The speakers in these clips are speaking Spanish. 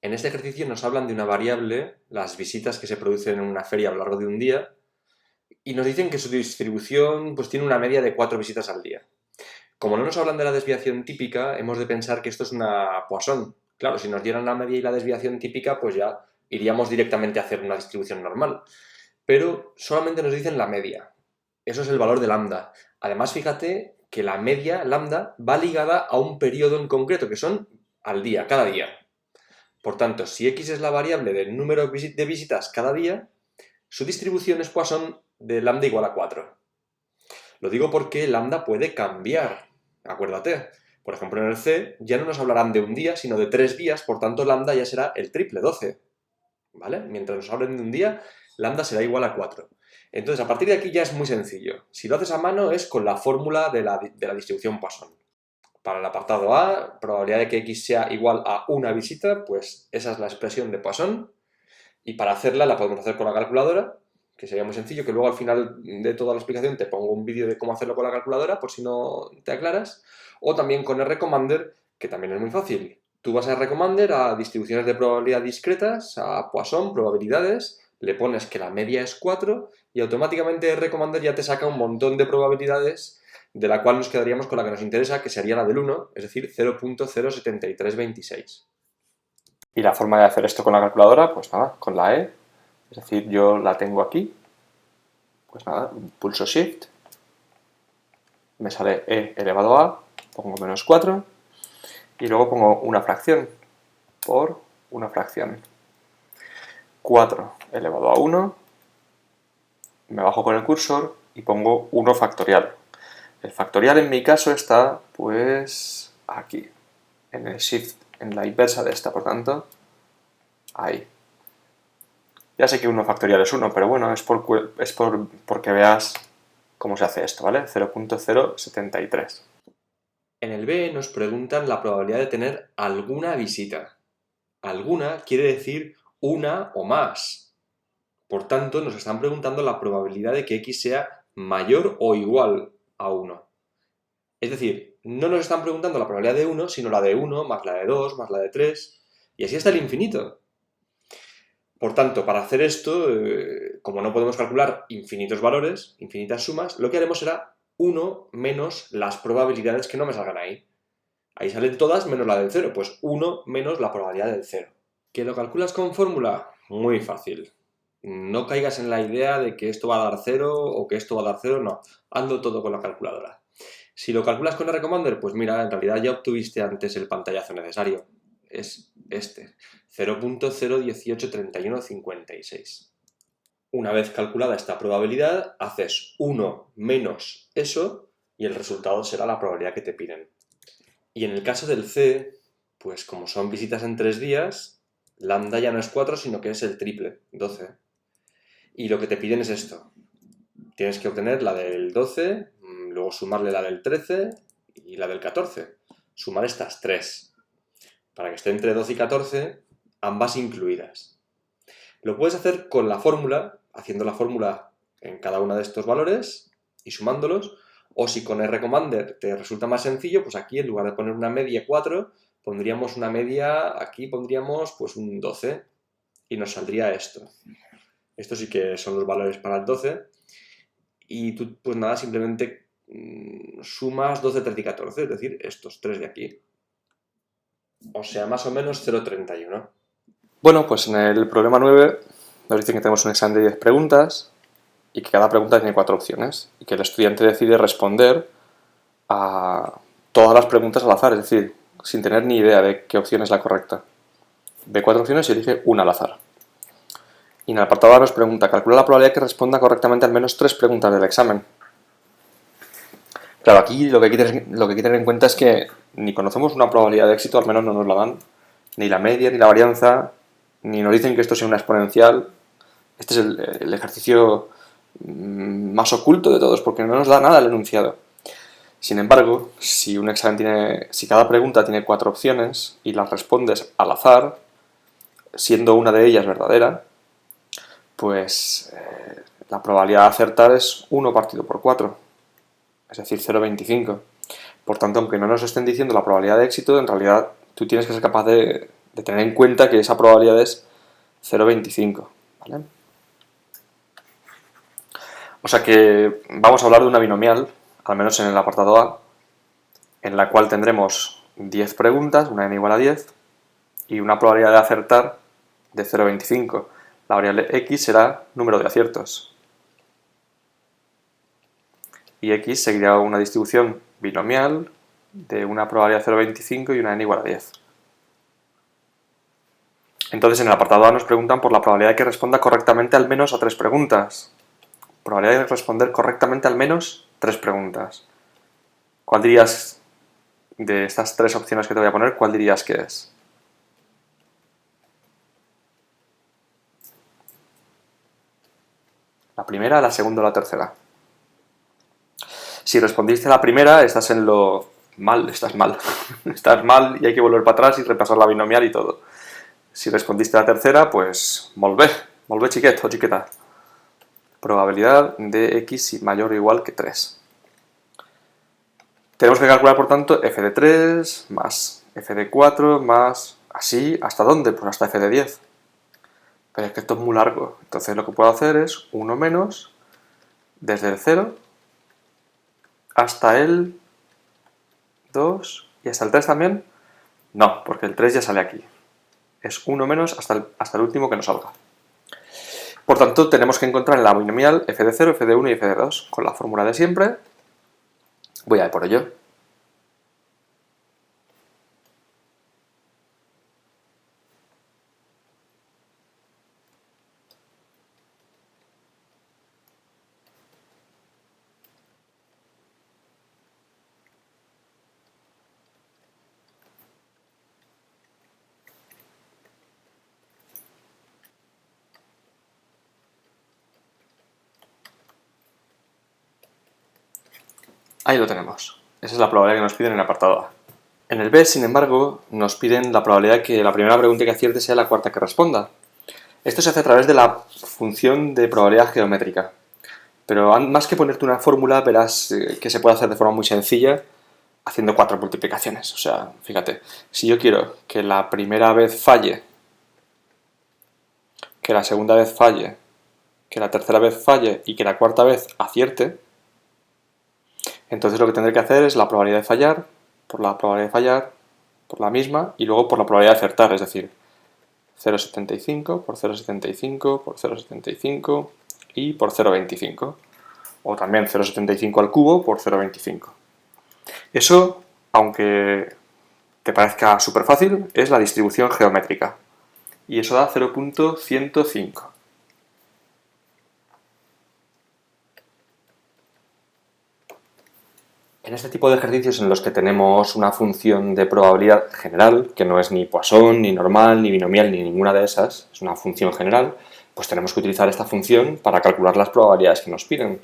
En este ejercicio nos hablan de una variable, las visitas que se producen en una feria a lo largo de un día, y nos dicen que su distribución pues, tiene una media de 4 visitas al día. Como no nos hablan de la desviación típica, hemos de pensar que esto es una Poisson. Claro, si nos dieran la media y la desviación típica, pues ya iríamos directamente a hacer una distribución normal. Pero solamente nos dicen la media. Eso es el valor de lambda. Además, fíjate que la media, lambda, va ligada a un periodo en concreto, que son al día, cada día. Por tanto, si x es la variable del número de visitas cada día, su distribución es Poisson de lambda igual a 4. Lo digo porque lambda puede cambiar, acuérdate. Por ejemplo, en el C ya no nos hablarán de un día, sino de 3 días, por tanto lambda ya será el triple, 12. ¿Vale? Mientras nos hablen de un día, lambda será igual a 4. Entonces, a partir de aquí ya es muy sencillo. Si lo haces a mano es con la fórmula de la distribución Poisson. Para el apartado A, probabilidad de que x sea igual a una visita, pues esa es la expresión de Poisson. Y para hacerla la podemos hacer con la calculadora, que sería muy sencillo, que luego al final de toda la explicación te pongo un vídeo de cómo hacerlo con la calculadora, por si no te aclaras. O también con RCommander, que también es muy fácil. Tú vas a RCommander a distribuciones de probabilidad discretas, a Poisson, probabilidades, le pones que la media es 4 y automáticamente RCommander ya te saca un montón de probabilidades de la cual nos quedaríamos con la que nos interesa, que sería la del 1, es decir, 0.07326. Y la forma de hacer esto con la calculadora, pues nada, con la E. Es decir, yo la tengo aquí. Pues nada, pulso Shift. Me sale E elevado a, pongo menos 4. Y luego pongo una fracción por una fracción. 4 elevado a 1. Me bajo con el cursor y pongo 1 factorial. El factorial en mi caso está, pues, aquí. En el Shift, en la inversa de esta, por tanto, ahí. Ya sé que 1 factorial es 1, pero bueno, es porque veas cómo se hace esto, ¿vale? 0.073. En el B nos preguntan la probabilidad de tener alguna visita. Alguna quiere decir una o más. Por tanto, nos están preguntando la probabilidad de que x sea mayor o igual a 1. Es decir, no nos están preguntando la probabilidad de 1, sino la de 1 más la de 2 más la de 3, y así hasta el infinito. Por tanto, para hacer esto, como no podemos calcular infinitos valores, infinitas sumas, lo que haremos será 1 menos las probabilidades que no me salgan ahí. Ahí salen todas menos la del 0, pues 1 menos la probabilidad del 0. ¿Que lo calculas con fórmula? Muy fácil. No caigas en la idea de que esto va a dar 0 o que esto va a dar 0, no. Hazlo todo con la calculadora. Si lo calculas con RCommander, pues mira, en realidad ya obtuviste antes el pantallazo necesario. Es este, 0.0183156. Una vez calculada esta probabilidad, haces 1 menos eso y el resultado será la probabilidad que te piden. Y en el caso del C, pues como son visitas en 3 días, lambda ya no es 4, sino que es el triple, 12. Y lo que te piden es esto. Tienes que obtener la del 12, luego sumarle la del 13 y la del 14. Sumar estas 3. Para que esté entre 12 y 14, ambas incluidas. Lo puedes hacer con la fórmula, haciendo la fórmula en cada uno de estos valores y sumándolos, o si con RCommander te resulta más sencillo, pues aquí en lugar de poner una media 4, pondríamos una media, aquí pondríamos pues un 12 y nos saldría esto. Estos sí que son los valores para el 12 y tú pues nada, simplemente sumas 12, 13 y 14, es decir, estos 3 de aquí. O sea, más o menos 0,31. Bueno, pues en el problema 9 nos dicen que tenemos un examen de 10 preguntas y que cada pregunta tiene 4 opciones y que el estudiante decide responder a todas las preguntas al azar, es decir, sin tener ni idea de qué opción es la correcta. Ve 4 opciones y elige una al azar. Y en el apartado A nos pregunta, calcula la probabilidad de que responda correctamente al menos 3 preguntas del examen. Claro, aquí lo que hay que tener en cuenta es que ni conocemos una probabilidad de éxito, al menos no nos la dan, ni la media, ni la varianza, ni nos dicen que esto sea una exponencial. Este es el ejercicio más oculto de todos, porque no nos da nada el enunciado. Sin embargo, si cada pregunta tiene 4 opciones y las respondes al azar, siendo una de ellas verdadera, pues la probabilidad de acertar es 1 partido por 4, es decir, 0,25. Por tanto, aunque no nos estén diciendo la probabilidad de éxito, en realidad tú tienes que ser capaz de de tener en cuenta que esa probabilidad es 0,25, ¿vale? O sea que vamos a hablar de una binomial, al menos en el apartado A, en la cual tendremos 10 preguntas, una n igual a 10, y una probabilidad de acertar de 0,25. La variable x será número de aciertos. Y x seguirá una distribución binomial de una probabilidad de 0,25 y una n igual a 10. Entonces en el apartado A nos preguntan por la probabilidad de que responda correctamente al menos a 3 preguntas. Probabilidad de responder correctamente al menos 3 preguntas. ¿Cuál dirías, de estas 3 opciones que te voy a poner, cuál dirías que es? ¿La primera, la segunda o la tercera? Si respondiste a la primera, estás en lo mal, estás mal. Estás mal y hay que volver para atrás y repasar la binomial y todo. Si respondiste a la tercera, pues molt bé xiquet o xiqueta. Probabilidad de x mayor o igual que 3. Tenemos que calcular, por tanto, f de 3 más f de 4 más... ¿Así? ¿Hasta dónde? Pues hasta f de 10. Pero es que esto es muy largo. Entonces lo que puedo hacer es 1 menos desde el 0 hasta el 2 y hasta el 3 también. No, porque el 3 ya sale aquí. Es 1 menos hasta el último que nos salga. Por tanto, tenemos que encontrar en la binomial f de 0, f de 1 y f de 2. Con la fórmula de siempre, voy a ir por ello. Ahí lo tenemos. Esa es la probabilidad que nos piden en el apartado A. En el B, sin embargo, nos piden la probabilidad de que la primera pregunta que acierte sea la cuarta que responda. Esto se hace a través de la función de probabilidad geométrica. Pero más que ponerte una fórmula, verás que se puede hacer de forma muy sencilla haciendo 4 multiplicaciones. O sea, fíjate, si yo quiero que la primera vez falle, que la segunda vez falle, que la tercera vez falle y que la cuarta vez acierte, entonces lo que tendré que hacer es la probabilidad de fallar, por la probabilidad de fallar, por la misma, y luego por la probabilidad de acertar, es decir, 0,75 por 0,75 por 0,75 y por 0,25. O también 0,75 al cubo por 0,25. Eso, aunque te parezca súper fácil, es la distribución geométrica. Y eso da 0,105. En este tipo de ejercicios en los que tenemos una función de probabilidad general, que no es ni Poisson, ni normal, ni binomial, ni ninguna de esas, es una función general, pues tenemos que utilizar esta función para calcular las probabilidades que nos piden.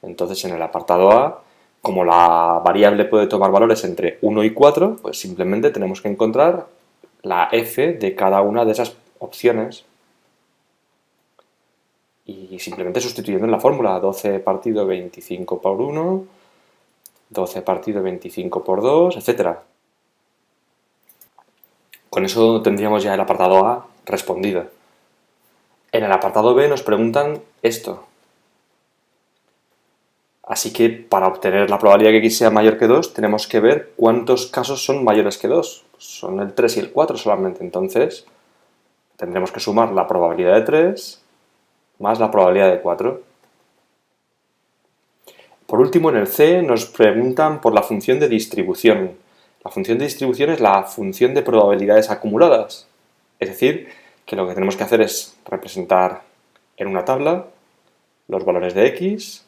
Entonces, en el apartado A, como la variable puede tomar valores entre 1 y 4, pues simplemente tenemos que encontrar la f de cada una de esas opciones y simplemente sustituyendo en la fórmula 12 partido 25 por 1, 12 partido 25 por 2, etc. Con eso tendríamos ya el apartado A respondido. En el apartado B nos preguntan esto. Así que para obtener la probabilidad de que x sea mayor que 2, tenemos que ver cuántos casos son mayores que 2. Son el 3 y el 4 solamente. Entonces, tendremos que sumar la probabilidad de 3 más la probabilidad de 4. Por último, en el C nos preguntan por la función de distribución. La función de distribución es la función de probabilidades acumuladas. Es decir, que lo que tenemos que hacer es representar en una tabla los valores de x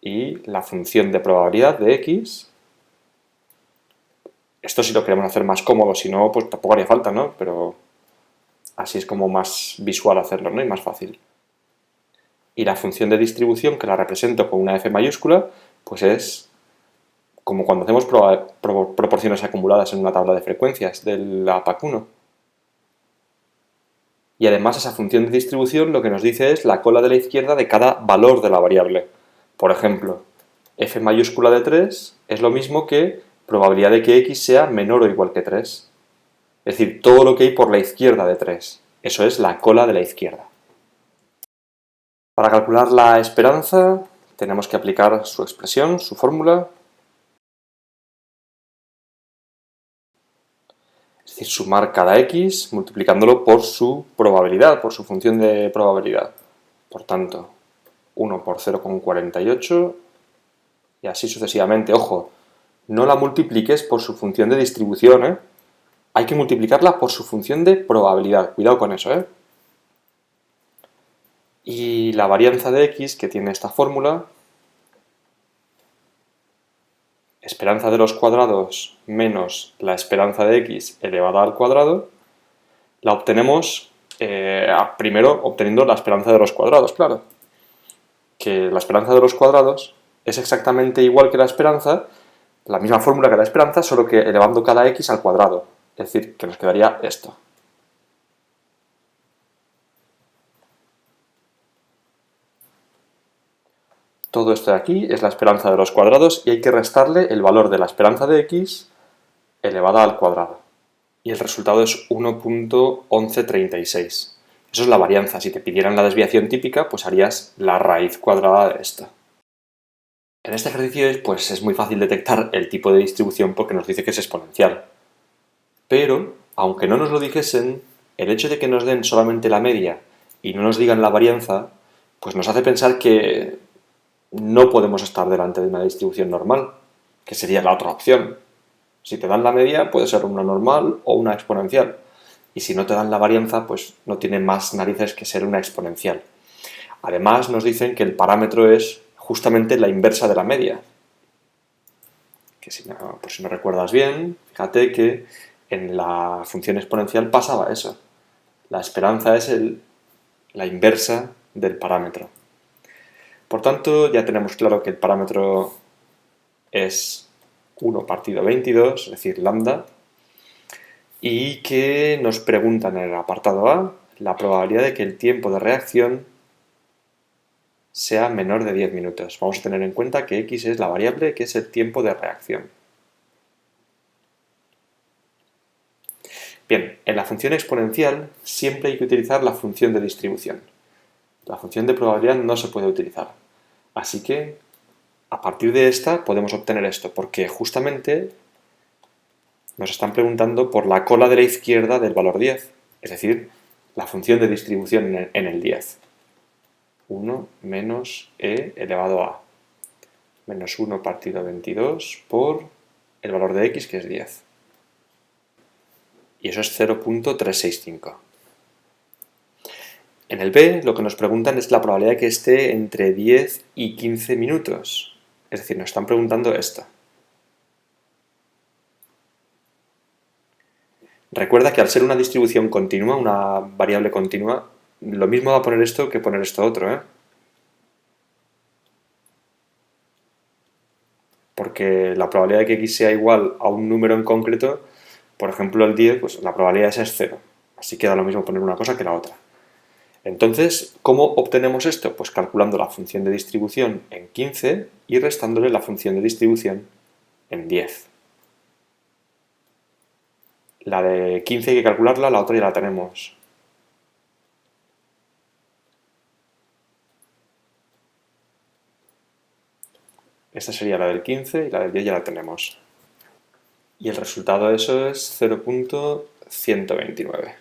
y la función de probabilidad de x. Esto si lo queremos hacer más cómodo, si no, pues tampoco haría falta, ¿no? Pero así es como más visual hacerlo, ¿no? Y más fácil. Y la función de distribución, que la represento con una f mayúscula, pues es como cuando hacemos proporciones acumuladas en una tabla de frecuencias del APAC1. Y además esa función de distribución lo que nos dice es la cola de la izquierda de cada valor de la variable. Por ejemplo, f mayúscula de 3 es lo mismo que probabilidad de que x sea menor o igual que 3. Es decir, todo lo que hay por la izquierda de 3. Eso es la cola de la izquierda. Para calcular la esperanza tenemos que aplicar su expresión, su fórmula. Es decir, sumar cada x multiplicándolo por su probabilidad, por su función de probabilidad. Por tanto, 1 por 0,48 y así sucesivamente. Ojo, no la multipliques por su función de distribución, ¿eh? Hay que multiplicarla por su función de probabilidad. Cuidado con eso, ¿eh? Y la varianza de x que tiene esta fórmula, esperanza de los cuadrados menos la esperanza de x elevada al cuadrado, la obtenemos primero obteniendo la esperanza de los cuadrados, claro. Que la esperanza de los cuadrados es exactamente igual que la esperanza, la misma fórmula que la esperanza, solo que elevando cada x al cuadrado. Es decir, que nos quedaría esto. Todo esto de aquí es la esperanza de los cuadrados y hay que restarle el valor de la esperanza de x elevada al cuadrado. Y el resultado es 1.1136. Eso es la varianza. Si te pidieran la desviación típica, pues harías la raíz cuadrada de esta. En este ejercicio pues, es muy fácil detectar el tipo de distribución porque nos dice que es exponencial. Pero, aunque no nos lo dijesen, el hecho de que nos den solamente la media y no nos digan la varianza, pues nos hace pensar que no podemos estar delante de una distribución normal, que sería la otra opción. Si te dan la media, puede ser una normal o una exponencial. Y si no te dan la varianza, pues no tiene más narices que ser una exponencial. Además, nos dicen que el parámetro es justamente la inversa de la media. Que por si no recuerdas bien, fíjate que en la función exponencial pasaba eso. La esperanza es la inversa del parámetro. Por tanto, ya tenemos claro que el parámetro es 1 partido 22, es decir, lambda, y que nos preguntan en el apartado A la probabilidad de que el tiempo de reacción sea menor de 10 minutos. Vamos a tener en cuenta que x es la variable que es el tiempo de reacción. Bien, en la función exponencial siempre hay que utilizar la función de distribución. La función de probabilidad no se puede utilizar. Así que, a partir de esta podemos obtener esto, porque justamente nos están preguntando por la cola de la izquierda del valor 10, es decir, la función de distribución en el 10. 1 menos e elevado a menos 1 partido 22 por el valor de x, que es 10. Y eso es 0.365. En el B lo que nos preguntan es la probabilidad de que esté entre 10 y 15 minutos. Es decir, nos están preguntando esto. Recuerda que al ser una distribución continua, una variable continua, lo mismo va a poner esto que poner esto otro, ¿eh? Porque la probabilidad de que x sea igual a un número en concreto, por ejemplo el 10, pues la probabilidad esa es 0. Así que da lo mismo poner una cosa que la otra. Entonces, ¿cómo obtenemos esto? Pues calculando la función de distribución en 15 y restándole la función de distribución en 10. La de 15 hay que calcularla, la otra ya la tenemos. Esta sería la del 15 y la del 10 ya la tenemos. Y el resultado de eso es 0.129.